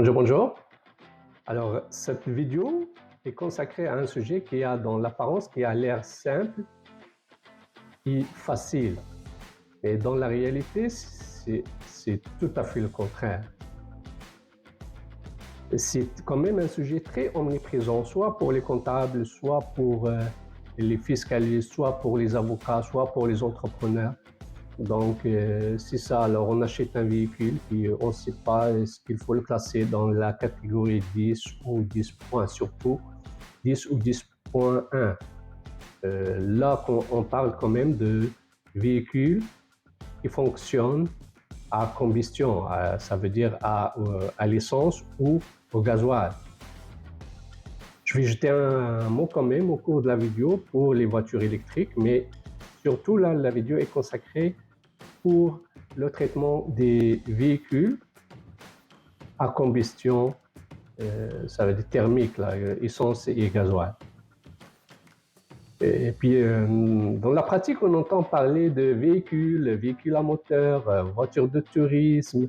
Bonjour, bonjour. Alors, cette vidéo est consacrée à un sujet qui a dans l'apparence, qui a l'air simple et facile. Mais dans la réalité, c'est tout à fait le contraire. C'est quand même un sujet très omniprésent, soit pour les comptables, soit pour les fiscalistes, soit pour les avocats, soit pour les entrepreneurs. Donc, c'est ça. Alors, on achète un véhicule et on ne sait pas est-ce qu'il faut le classer dans la catégorie 10 ou 10 points, surtout 10 ou 10.1. Là, on parle quand même de véhicules qui fonctionnent à combustion, ça veut dire à l'essence ou au gasoil. Je vais jeter un mot quand même au cours de la vidéo pour les voitures électriques, mais surtout là, la vidéo est consacrée pour le traitement des véhicules à combustion, ça veut dire thermique, là, essence et gasoil. Et puis, dans la pratique, on entend parler de véhicules à moteur, voitures de tourisme,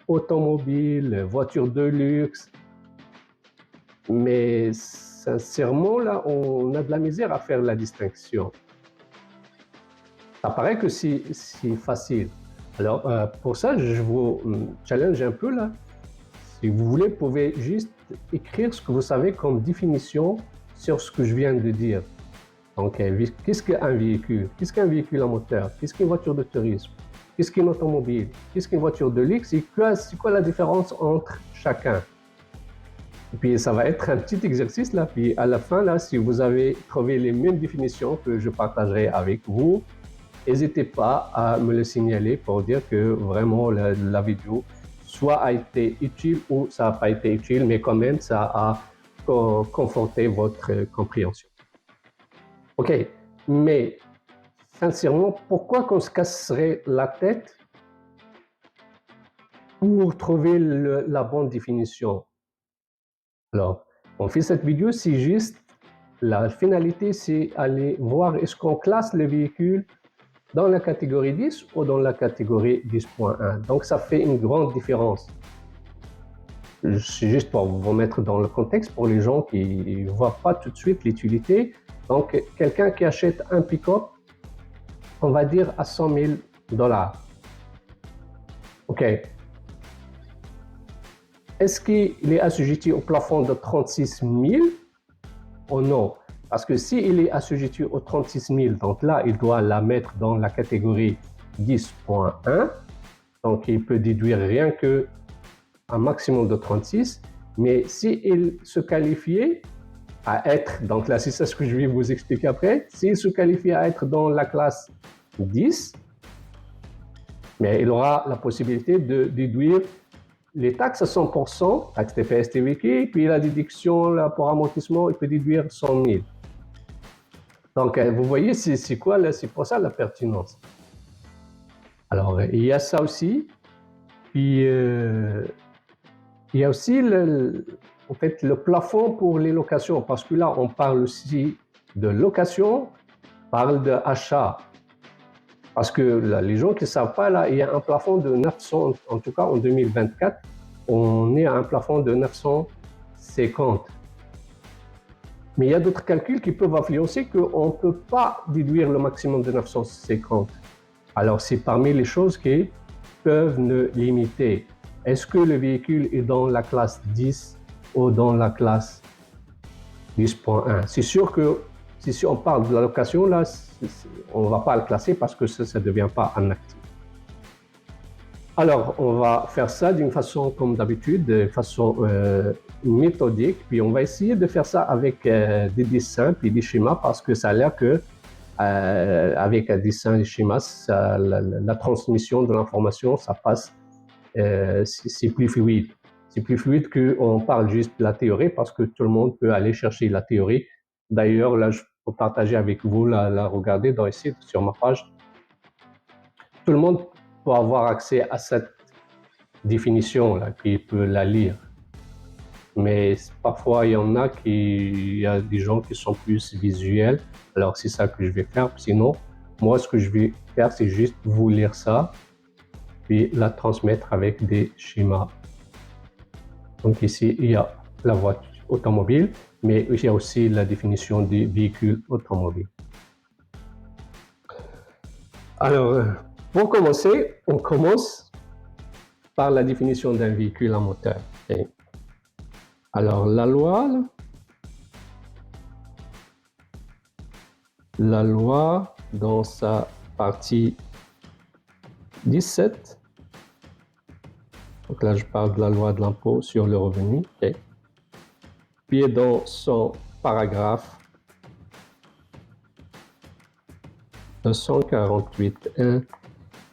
automobiles, voitures de luxe. Mais sincèrement, là, on a de la misère à faire la distinction. Ça paraît que c'est facile. Alors, pour ça, je vous challenge un peu là. Si vous voulez, vous pouvez juste écrire ce que vous savez comme définition sur ce que je viens de dire. Donc, qu'est-ce qu'un véhicule? Qu'est-ce qu'un véhicule à moteur? Qu'est-ce qu'une voiture de tourisme? Qu'est-ce qu'une automobile? Qu'est-ce qu'une voiture de luxe? Et c'est quoi la différence entre chacun? Et puis, ça va être un petit exercice là. Puis, à la fin, là, si vous avez trouvé les mêmes définitions que je partagerai avec vous, n'hésitez pas à me le signaler pour dire que vraiment la vidéo soit a été utile ou ça n'a pas été utile, mais quand même, ça a conforté votre compréhension. Ok, mais sincèrement, pourquoi qu'on se casserait la tête pour trouver la bonne définition? Alors, on fait cette vidéo, c'est juste, la finalité, c'est aller voir est-ce qu'on classe le véhicule dans la catégorie 10 ou dans la catégorie 10.1. Donc, ça fait une grande différence. C'est juste pour vous mettre dans le contexte, pour les gens qui ne voient pas tout de suite l'utilité. Donc, quelqu'un qui achète un pick-up, on va dire à 100 000 $. OK. Est-ce qu'il est assujetti au plafond de 36 000 ou non? Parce que s'il est assujetti au 36 000, donc là, il doit la mettre dans la catégorie 10.1. Donc, il peut déduire rien que un maximum de 36. Mais s'il se qualifiait à être, donc là, c'est ça ce que je vais vous expliquer après, s'il se qualifie à être dans la classe 10, mais il aura la possibilité de déduire les taxes à 100%, taxe TPS TVQ, puis la déduction là, pour amortissement, il peut déduire 100 000. Donc, vous voyez, c'est quoi là? C'est pour ça la pertinence. Alors, il y a ça aussi. Puis, il y a aussi en fait, le plafond pour les locations, parce que là, on parle aussi de location, on parle d'achat. Parce que là, les gens qui ne savent pas, là, il y a un plafond de 900, en tout cas en 2024, on est à un plafond de 950. Mais il y a d'autres calculs qui peuvent influencer qu'on ne peut pas déduire le maximum de 950. Alors, c'est parmi les choses qui peuvent nous limiter. Est-ce que le véhicule est dans la classe 10 ou dans la classe 10.1? C'est sûr que si on parle de la location, là, on ne va pas le classer parce que ça ne devient pas un actif. Alors, on va faire ça d'une façon, comme d'habitude, de façon méthodique. Puis, on va essayer de faire ça avec des dessins et des schémas parce que ça a l'air que avec un dessin et des schémas, la transmission de l'information, ça passe, c'est plus fluide. C'est plus fluide qu'on parle juste de la théorie parce que tout le monde peut aller chercher la théorie. D'ailleurs, là, je peux partager avec vous, la regarder dans ici, sur ma page. Tout le monde peut avoir accès à cette définition-là, qui peut la lire. Mais parfois, il y a des gens qui sont plus visuels. Alors, c'est ça que je vais faire. Sinon, moi, ce que je vais faire, c'est juste vous lire ça, puis la transmettre avec des schémas. Donc ici, il y a la voiture automobile, mais il y a aussi la définition du véhicule automobile. Alors, pour commencer, on commence par la définition d'un véhicule à moteur. Okay. Alors, la loi dans sa partie 17, donc là je parle de la loi de l'impôt sur le revenu, okay. Puis dans son paragraphe 248.1,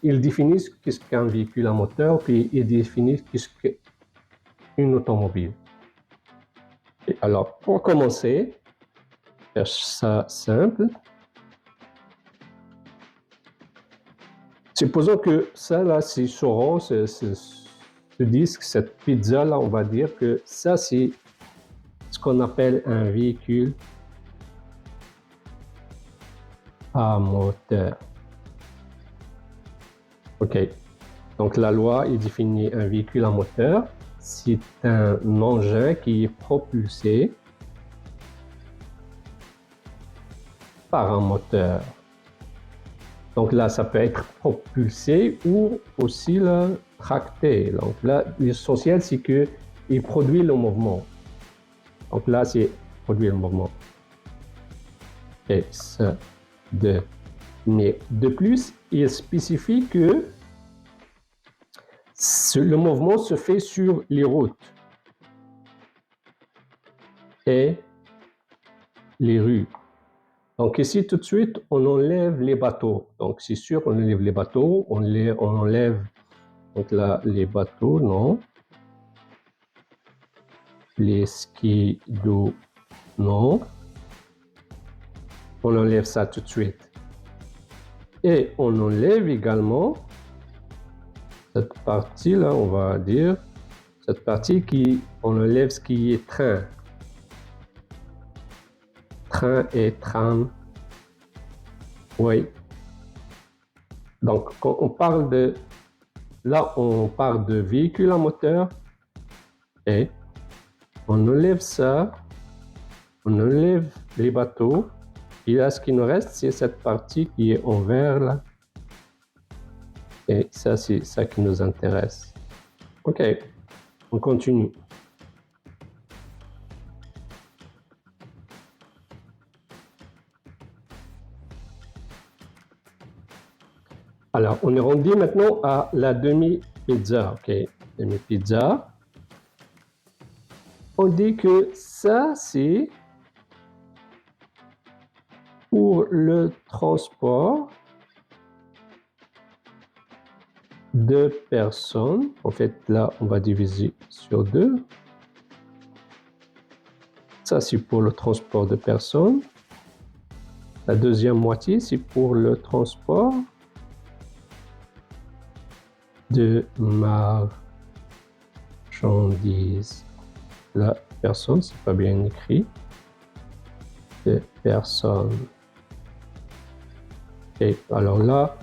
il définit qu'est-ce qu'un véhicule à moteur, puis il définit qu'est-ce qu'une automobile. Et alors, pour commencer, faire ça simple, supposons que ça, là, c'est Choron, ce disque, cette pizza-là, on va dire que ça, c'est ce qu'on appelle un véhicule à moteur. OK. Donc, la loi, il définit un véhicule à moteur. C'est un engin qui est propulsé par un moteur. Donc là, ça peut être propulsé ou aussi là, tracté. Donc là, l'essentiel, c'est qu'il produit le mouvement. Donc là, c'est produire le mouvement. Et ça, mais de plus, il spécifie que le mouvement se fait sur les routes et les rues. Donc ici, tout de suite, on enlève les bateaux. Donc c'est sûr, on enlève les bateaux, on enlève donc là, les bateaux, non. Les skis d'eau, non. On enlève ça tout de suite. Et on enlève également cette partie-là, on va dire, cette partie on enlève ce qui est train. Train et tram. Oui. Donc, quand on parle de... Là, on parle de véhicule à moteur. Et on enlève ça. On enlève les bateaux. Et là, ce qui nous reste, c'est cette partie qui est en vert, là. Et ça, c'est ça qui nous intéresse. OK. On continue. Alors, on est rendu maintenant à la demi-pizza. OK, demi-pizza. On dit que ça, c'est pour le transport de personnes. En fait, là, on va diviser sur 2. Ça, c'est pour le transport de personnes. La deuxième moitié, c'est pour le transport de marchandises. La personne, c'est pas bien écrit. De personnes. Et alors là,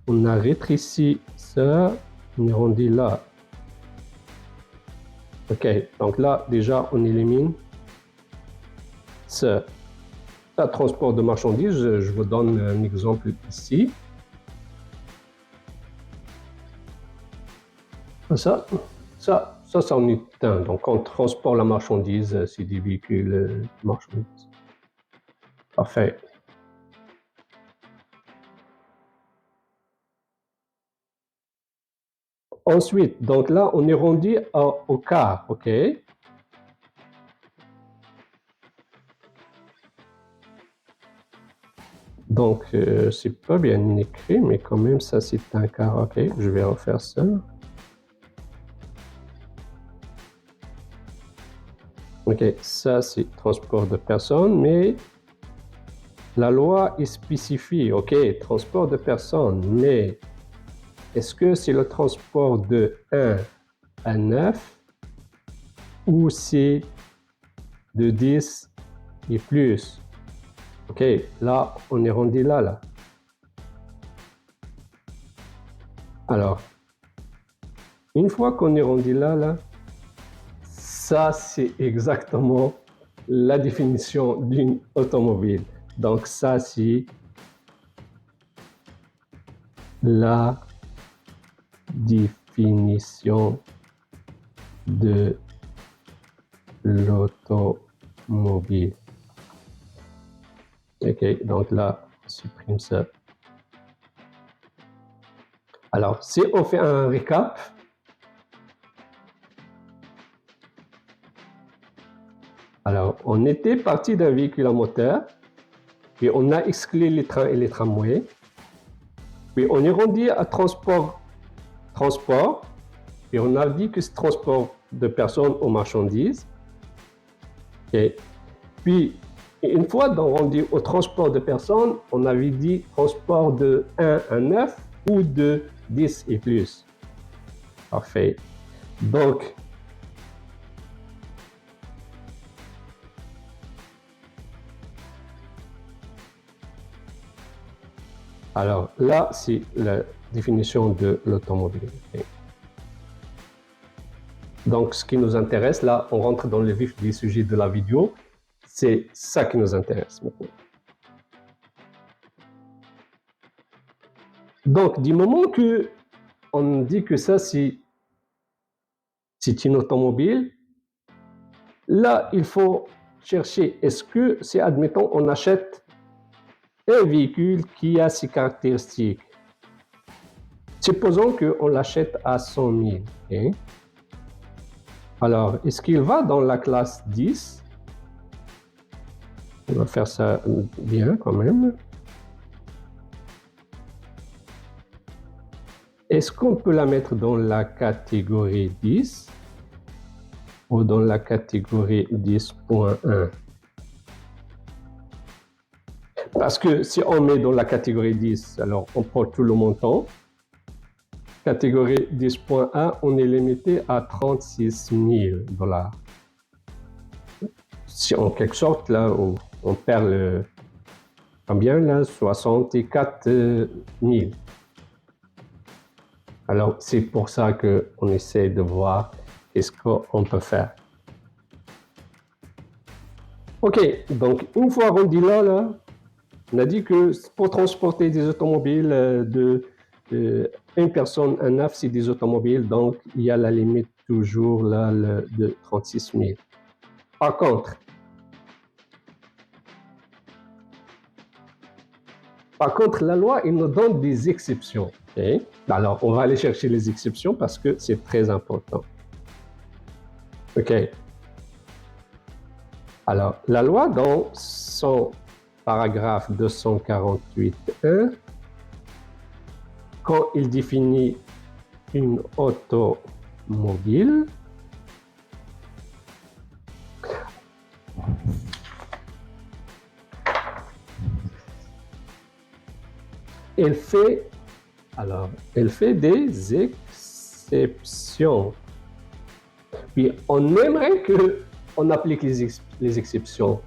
on a rétréci ça, on est rendu là. OK, donc là, déjà, on élimine ça. Ça, transport de marchandises, je vous donne un exemple ici. Ça en est un. Donc, on transporte la marchandise, c'est des véhicules marchandises. Parfait. Ensuite, donc là, on est rendu au car, OK? Donc, c'est pas bien écrit, mais quand même, ça, c'est un car. OK, je vais refaire ça. OK, ça, c'est transport de personnes, mais la loi spécifie, OK, transport de personnes, mais est-ce que c'est le transport de 1 à 9 ou c'est de 10 et plus? OK, là, on est rendu là. Alors, une fois qu'on est rendu là, ça, c'est exactement la définition d'une automobile. Donc ça, c'est la définition de l'automobile. Ok, donc là, on supprime ça. Alors, si on fait un récap, alors, on était parti d'un véhicule à moteur, puis on a exclu les trains et les tramways, puis on est rendu à transport, puis on a dit que c'est transport de personnes aux marchandises. Okay. Puis, une fois rendu au transport de personnes, on avait dit transport de 1 à 9 ou de 10 et plus. Parfait. Donc, alors là, c'est la définition de l'automobile. Okay. Donc, ce qui nous intéresse, là, on rentre dans le vif du sujet de la vidéo. C'est ça qui nous intéresse maintenant. Donc, du moment que on dit que ça, c'est une automobile, là, il faut chercher, est-ce que, si admettons, on achète un véhicule qui a ces caractéristiques. Supposons qu'on l'achète à 100 000. Okay? Alors, est-ce qu'il va dans la classe 10? On va faire ça bien quand même. Est-ce qu'on peut la mettre dans la catégorie 10 ou dans la catégorie 10.1? Parce que si on met dans la catégorie 10, alors on prend tout le montant. Catégorie 10.1, on est limité à 36 000 $. Si en quelque sorte, là, on perd le... Combien là? 64 000. Alors, c'est pour ça qu'on essaie de voir qu'est-ce qu'on peut faire. Ok, donc une fois rendu là, on a dit que pour transporter des automobiles de une personne à 9, c'est des automobiles, donc il y a la limite toujours là de 36 000. Par contre, la loi, il nous donne des exceptions. Okay? Alors, on va aller chercher les exceptions parce que c'est très important. OK. Alors, la loi, dans son paragraphe 248.1, quand il définit une automobile, elle fait des exceptions. Puis on aimerait qu'on applique les exceptions.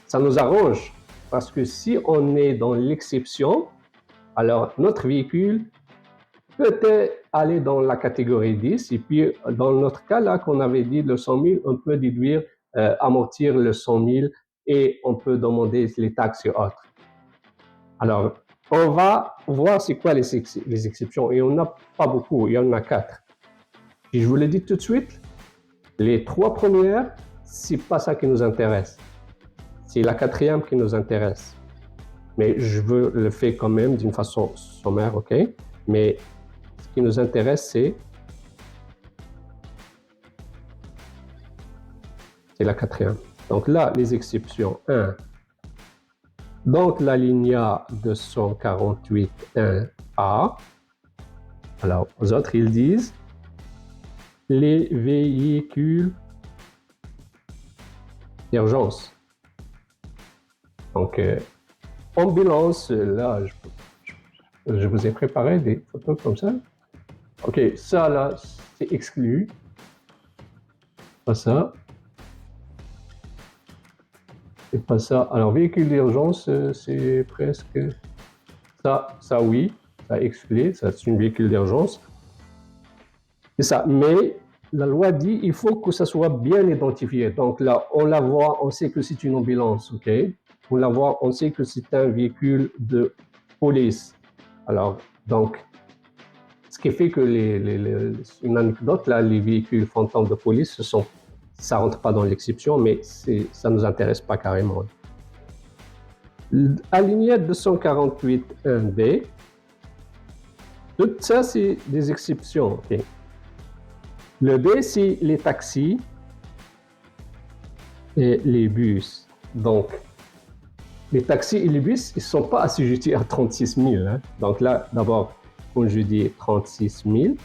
Ça nous arrange parce que si on est dans l'exception, alors notre véhicule peut aller dans la catégorie 10 et puis dans notre cas là qu'on avait dit le 100 000, on peut déduire, amortir le 100 000 et on peut demander les taxes et autres. Alors, on va voir c'est quoi les exceptions et on n'a pas beaucoup, il y en a 4. Et je vous l'ai dit tout de suite, les 3 premières, c'est pas ça qui nous intéresse. C'est la 4e qui nous intéresse. Mais je veux le faire quand même d'une façon sommaire, ok? Mais ce qui nous intéresse, c'est la 4e. Donc là, les exceptions 1. Donc l'alinéa 248.1a. Alors, aux autres, ils disent les véhicules d'urgence. Donc, ambulance, là, je vous ai préparé des photos comme ça. Ok, ça là, c'est exclu. Pas ça. C'est pas ça. Alors, véhicule d'urgence, c'est presque... Ça oui, ça exclu, ça c'est un véhicule d'urgence. C'est ça, mais la loi dit il faut que ça soit bien identifié. Donc là, on la voit, on sait que c'est une ambulance, ok? On la voit, on sait que c'est un véhicule de police. Alors, donc, ce qui fait que une anecdote, là, les véhicules fantômes de police, ça rentre pas dans l'exception, mais ça nous intéresse pas carrément. Alinéa 248.1b, tout ça, c'est des exceptions, ok? Le B, c'est les taxis et les bus. Donc, les taxis et les bus, ils ne sont pas assujettis à 36 000. Hein. Donc là, d'abord, quand je dis 36 000,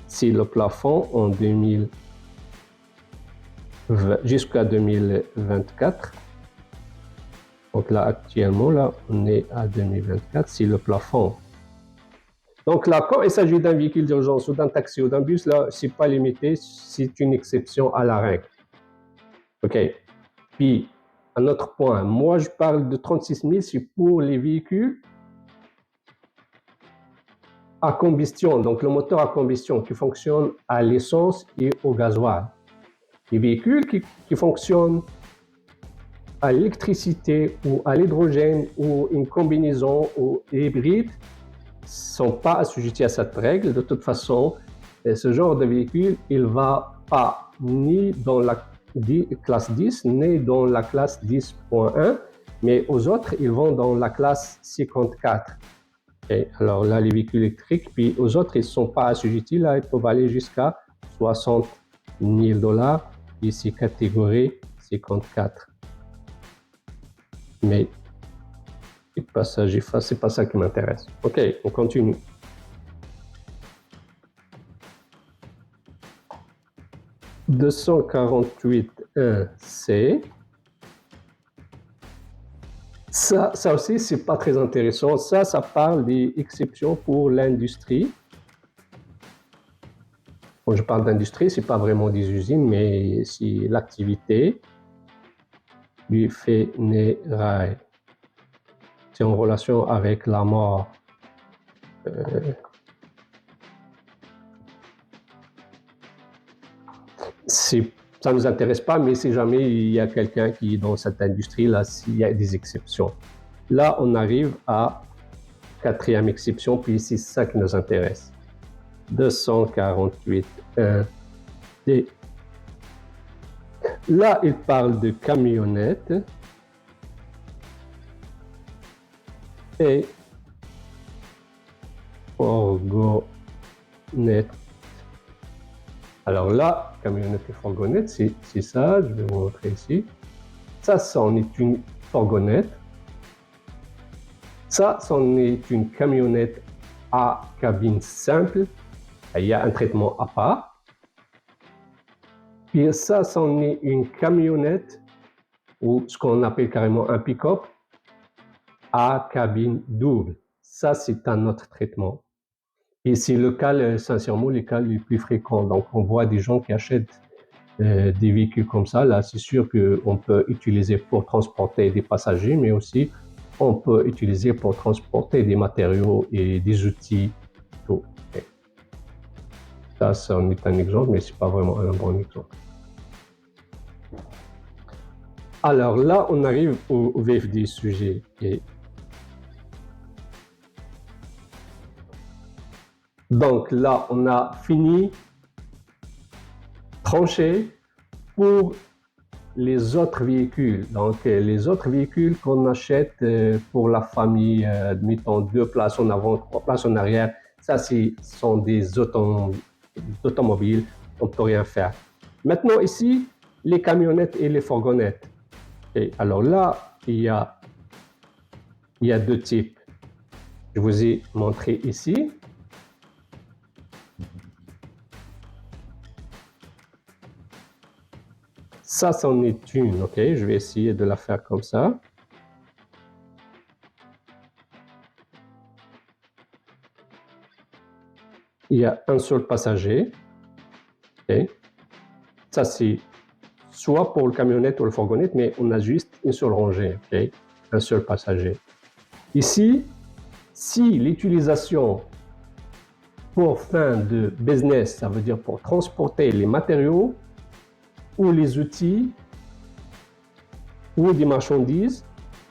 c'est le plafond en 2020 jusqu'à 2024. Donc là, actuellement, là, on est à 2024, c'est le plafond. Donc là, quand il s'agit d'un véhicule d'urgence ou d'un taxi ou d'un bus, là, c'est pas limité, c'est une exception à la règle. OK. Puis, un autre point, moi, je parle de 36 000, c'est pour les véhicules à combustion, donc le moteur à combustion qui fonctionne à l'essence et au gasoil. Les véhicules qui fonctionnent à l'électricité ou à l'hydrogène ou une combinaison ou hybride, sont pas assujettis à cette règle. De toute façon, ce genre de véhicule, il va pas ni dans la classe 10, ni dans la classe 10.1, mais aux autres, ils vont dans la classe 54. Et alors là, les véhicules électriques, puis aux autres, ils ne sont pas assujettis. Là, ils peuvent aller jusqu'à 60 000 $, ici, catégorie 54. Mais passagers face, c'est pas ça qui m'intéresse. OK, on continue. « 248.1c. Ça aussi, c'est pas très intéressant. Ça parle des exceptions pour l'industrie. Quand je parle d'industrie, c'est pas vraiment des usines, mais c'est l'activité du funérail. C'est en relation avec la mort. Ça ne nous intéresse pas, mais si jamais il y a quelqu'un qui est dans cette industrie-là, s'il y a des exceptions. Là, on arrive à quatrième exception, puis c'est ça qui nous intéresse. 248.1d. Là, il parle de camionnettes et fourgonnettes. Alors là, camionnette et fourgonnette, c'est ça, je vais vous montrer ici. Ça, c'en est une fourgonnette. Ça, c'en est une camionnette à cabine simple. Il y a un traitement à part. Puis ça, c'en est une camionnette ou ce qu'on appelle carrément un pick-up à cabine double. Ça, c'est un autre traitement. Et c'est le cas, sincèrement, les cas les plus fréquents. Donc, on voit des gens qui achètent des véhicules comme ça. Là, c'est sûr qu'on peut utiliser pour transporter des passagers, mais aussi on peut utiliser pour transporter des matériaux et des outils. Tout. Ça, c'en est un exemple, mais c'est pas vraiment un bon exemple. Alors là, on arrive au vif du sujet. Donc là, on a fini, tranché pour les autres véhicules. Donc les autres véhicules qu'on achète pour la famille, admettons 2 places en avant, 3 places en arrière, ça sont des automobiles, on ne peut rien faire. Maintenant ici, les camionnettes et les fourgonnettes. Et alors là, il y a 2 types. Je vous ai montré ici. Ça, c'en est une, ok? Je vais essayer de la faire comme ça. Il y a un seul passager. Okay. Ça, c'est soit pour le camionnette ou le fourgonnette, mais on a juste une seule rangée, okay? Un seul passager. Ici, si l'utilisation pour fin de business, ça veut dire pour transporter les matériaux ou les outils ou des marchandises.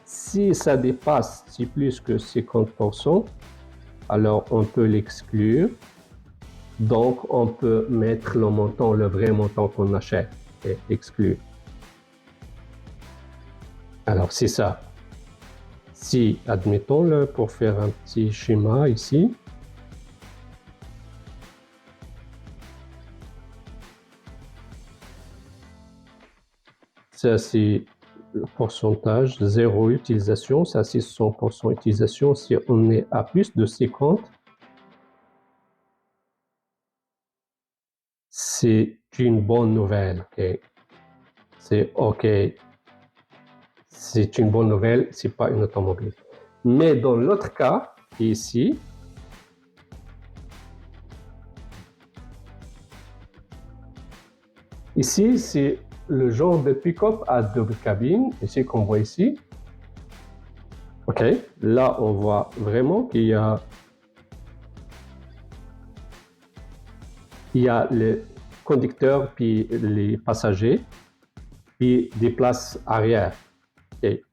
Si ça dépasse, si plus que 50%, alors on peut l'exclure. Donc, on peut mettre le montant, le vrai montant qu'on achète et exclure. Alors, c'est ça. Si, admettons-le, pour faire un petit schéma ici, ça c'est le pourcentage, 0 utilisation, ça c'est 100% utilisation. Si on est à plus de 50, c'est une bonne nouvelle. Okay? C'est OK. C'est une bonne nouvelle, c'est pas une automobile. Mais dans l'autre cas, ici, c'est le genre de pick-up à double cabine, ici qu'on voit ici. OK, là on voit vraiment qu'il y a les conducteurs puis les passagers puis des places arrière. Okay.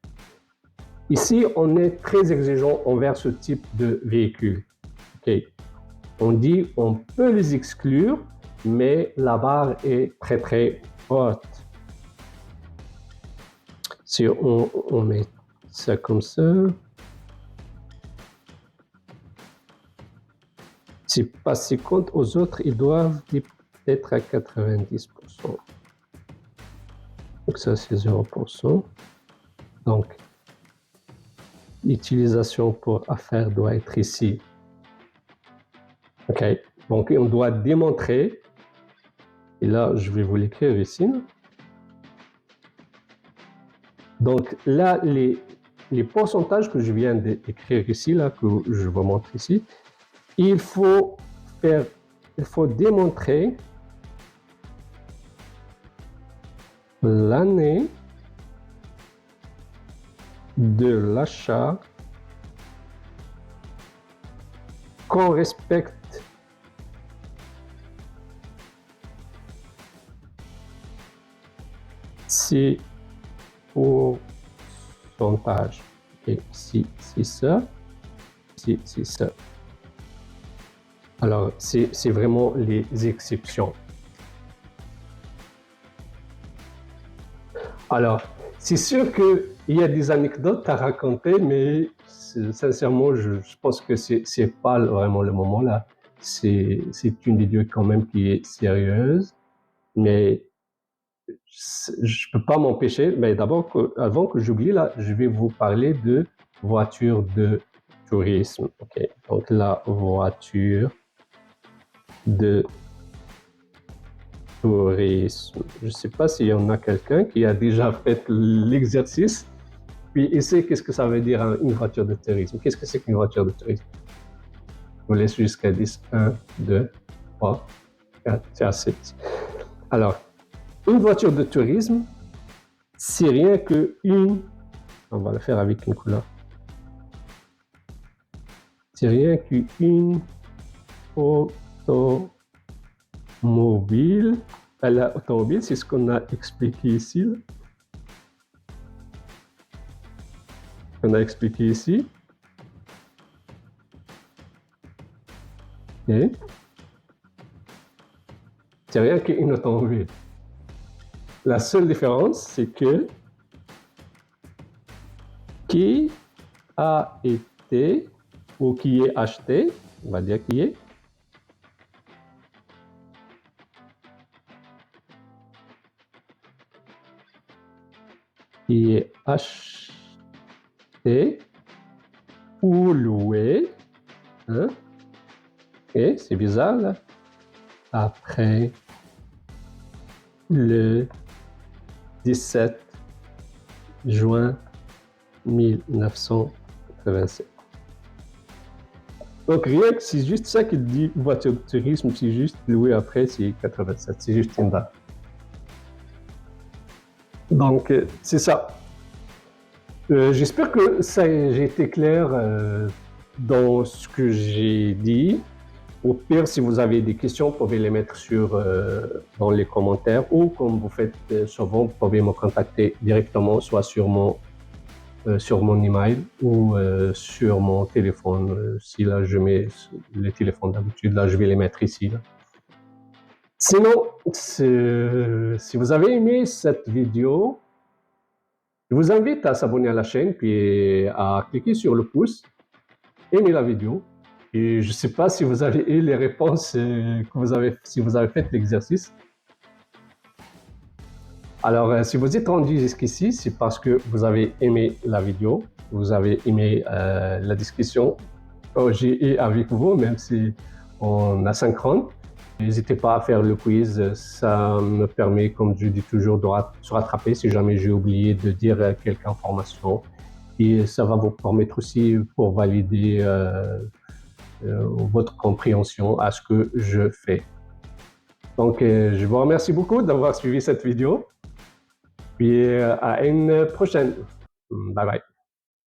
Ici, on est très exigeant envers ce type de véhicule. Okay. On dit on peut les exclure, mais la barre est très très haute. Si on met ça comme ça, si pas 50 aux autres, ils doivent être à 90%. Donc ça c'est 0%. Donc l'utilisation pour affaires doit être ici. OK, donc on doit démontrer, et là je vais vous l'écrire ici. Donc là, les pourcentages que je viens d'écrire ici, là, que je vous montre ici, il faut démontrer l'année de l'achat qu'on respecte ces pourcentages. Et si c'est ça, si c'est ça. Alors, c'est vraiment les exceptions. Alors, c'est sûr qu'il y a des anecdotes à raconter, mais sincèrement, je pense que c'est pas vraiment le moment là. C'est une vidéo quand même qui est sérieuse, mais je peux pas m'empêcher. Mais d'abord, avant que j'oublie là, je vais vous parler de voiture de tourisme. Okay. Donc la voiture de tourisme. Je ne sais pas s'il y en a quelqu'un qui a déjà fait l'exercice, puis il sait qu'est-ce que ça veut dire une voiture de tourisme. Qu'est-ce que c'est qu'une voiture de tourisme? Je vous laisse jusqu'à 10. 1, 2, 3, 4, 5, 6. Alors, une voiture de tourisme, c'est rien que une... On va le faire avec une couleur. C'est rien qu'une automobile. L'automobile, c'est ce qu'on a expliqué ici. On a expliqué ici. Et c'est rien qu'une automobile. La seule différence, c'est que qui a été ou qui est acheté, on va dire qui est, acheté ou loué, hein? Et c'est bizarre là, après le 17 juin 1987. Donc rien que c'est juste ça qui dit voiture de tourisme, c'est juste loué après, c'est 87, c'est juste une date. Donc c'est ça. J'espère que j'ai été clair dans ce que j'ai dit. Au pire, si vous avez des questions, vous pouvez les mettre dans les commentaires ou comme vous faites souvent, vous pouvez me contacter directement, soit sur mon email ou sur mon téléphone. Si là, je mets les téléphones d'habitude, là, je vais les mettre ici. Là. Sinon, si vous avez aimé cette vidéo, je vous invite à s'abonner à la chaîne puis à cliquer sur le pouce, aimer la vidéo. Et je ne sais pas si vous avez eu les réponses si vous avez fait l'exercice. Alors, si vous êtes rendu jusqu'ici, c'est parce que vous avez aimé la vidéo, vous avez aimé la discussion que j'ai eue avec vous, même si on asynchrone. N'hésitez pas à faire le quiz, ça me permet, comme je dis toujours, de se rattraper si jamais j'ai oublié de dire quelques informations. Et ça va vous permettre aussi pour valider votre compréhension à ce que je fais. Donc, je vous remercie beaucoup d'avoir suivi cette vidéo. Puis à une prochaine. Bye bye.